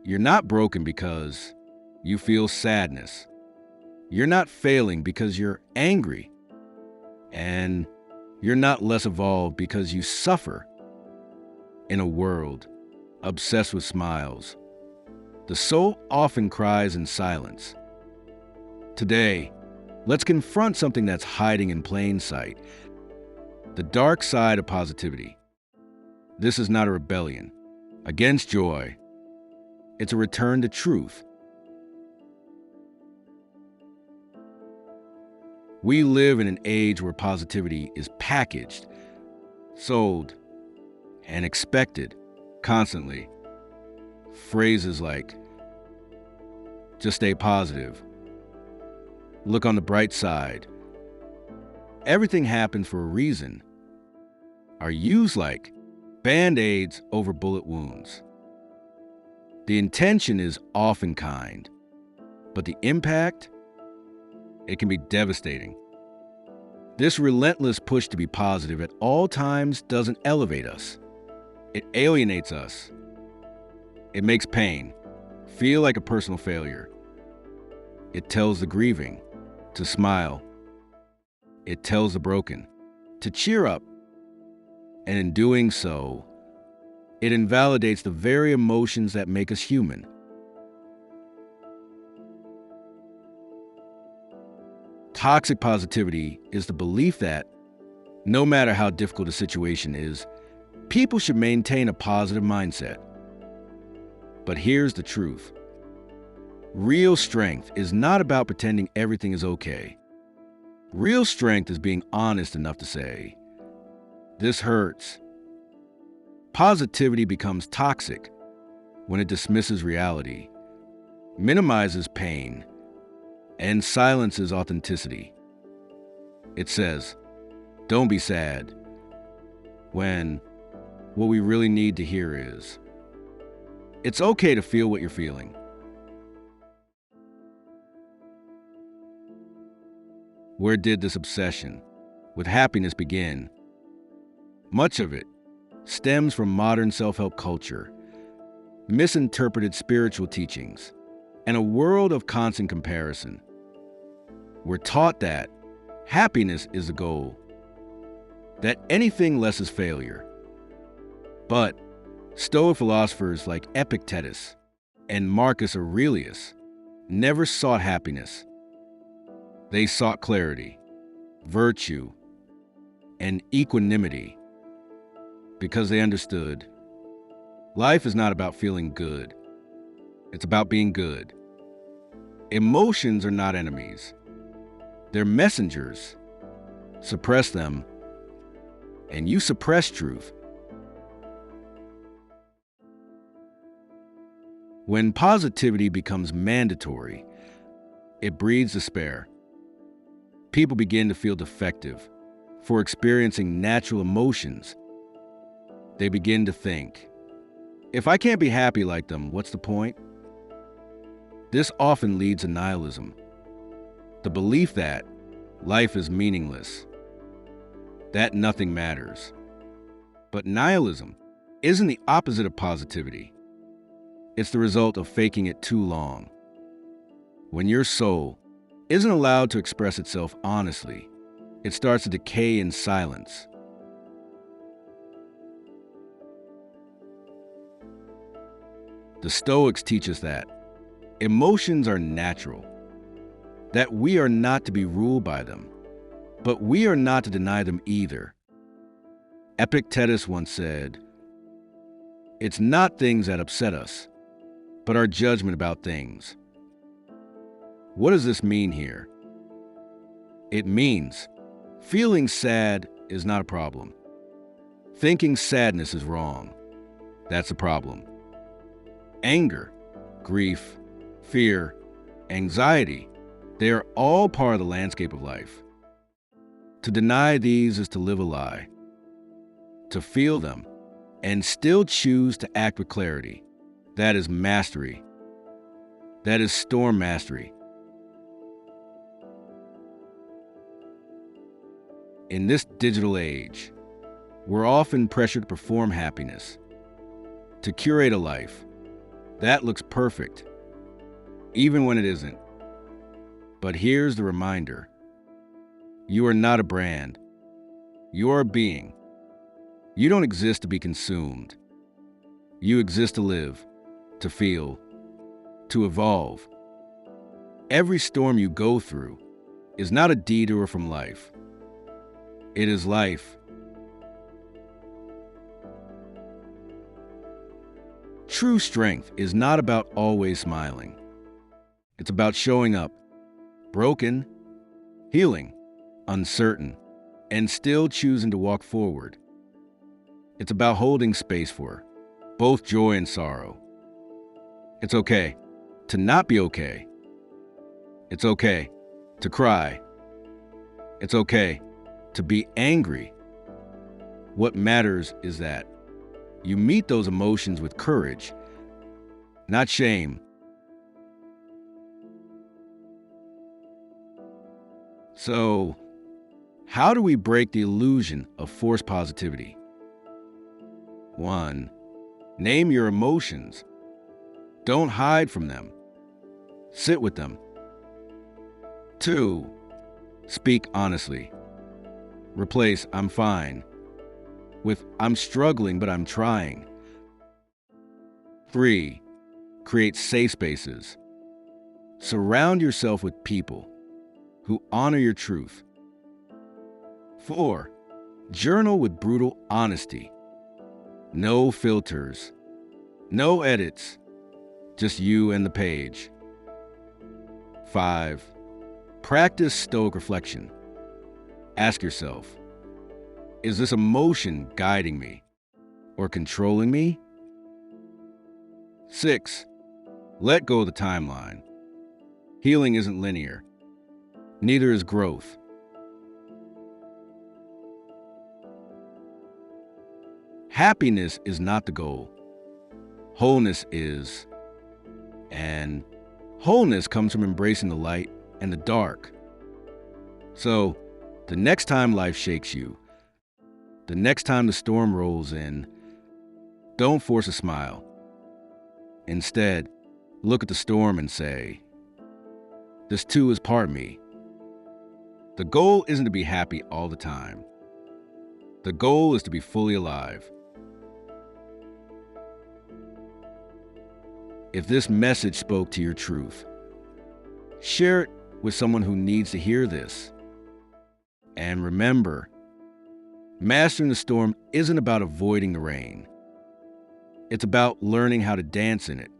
You're not broken because you feel sadness. You're not failing because you're angry. And you're not less evolved because you suffer. In a world obsessed with smiles, the soul often cries in silence. Today, let's confront something that's hiding in plain sight: the dark side of positivity. This is not a rebellion against joy. It's a return to truth. We live in an age where positivity is packaged, sold, and expected constantly. Phrases like, just stay positive, look on the bright side, everything happens for a reason, are used like band-aids over bullet wounds. The intention is often kind, but the impact, it can be devastating. This relentless push to be positive at all times doesn't elevate us. It alienates us. It makes pain feel like a personal failure. It tells the grieving to smile. It tells the broken to cheer up. And in doing so, it invalidates the very emotions that make us human. Toxic positivity is the belief that, no matter how difficult a situation is, people should maintain a positive mindset. But here's the truth. Real strength is not about pretending everything is okay. Real strength is being honest enough to say, this hurts. Positivity becomes toxic when it dismisses reality, minimizes pain, and silences authenticity. It says, don't be sad, when what we really need to hear is, it's okay to feel what you're feeling. Where did this obsession with happiness begin? Much of it stems from modern self-help culture, misinterpreted spiritual teachings, and a world of constant comparison. We're taught that happiness is the goal, that anything less is failure. But Stoic philosophers like Epictetus and Marcus Aurelius never sought happiness. They sought clarity, virtue, and equanimity because they understood life is not about feeling good. It's about being good. Emotions are not enemies. They're messengers. Suppress them, and you suppress truth. When positivity becomes mandatory, it breeds despair. People begin to feel defective for experiencing natural emotions. They begin to think, if I can't be happy like them, what's the point? This often leads to nihilism, the belief that life is meaningless, that nothing matters. But nihilism isn't the opposite of positivity. It's the result of faking it too long. When your soul isn't allowed to express itself honestly, it starts to decay in silence. The Stoics teach us that emotions are natural, that we are not to be ruled by them, but we are not to deny them either. Epictetus once said, "It's not things that upset us, but our judgment about things." What does this mean here? It means feeling sad is not a problem. Thinking sadness is wrong. That's a problem. Anger, grief, fear, anxiety, they are all part of the landscape of life. To deny these is to live a lie. To feel them and still choose to act with clarity, that is mastery. That is storm mastery. In this digital age, we're often pressured to perform happiness, to curate a life, That looks perfect, even when it isn't. But here's the reminder. You are not a brand. You are a being. You don't exist to be consumed. You exist to live, to feel, to evolve. Every storm you go through is not a detour from life. It is life. True strength is not about always smiling. It's about showing up, broken, healing, uncertain, and still choosing to walk forward. It's about holding space for both joy and sorrow. It's okay to not be okay. It's okay to cry. It's okay to be angry. What matters is that you meet those emotions with courage, not shame. So, how do we break the illusion of forced positivity? 1. Name your emotions. Don't hide from them. Sit with them. 2. Speak honestly. Replace "I'm fine" with "I'm struggling, but I'm trying." 3. Create safe spaces. Surround yourself with people who honor your truth. 4. Journal with brutal honesty. No filters, no edits, just you and the page. 5. Practice Stoic reflection. Ask yourself, is this emotion guiding me or controlling me? 6. Let go of the timeline. Healing isn't linear. Neither is growth. Happiness is not the goal. Wholeness is. And wholeness comes from embracing the light and the dark. So, the next time life shakes you, the next time the storm rolls in, don't force a smile. Instead, look at the storm and say, this too is part of me. The goal isn't to be happy all the time. The goal is to be fully alive. If this message spoke to your truth, share it with someone who needs to hear this. And remember, mastering the storm isn't about avoiding the rain. It's about learning how to dance in it.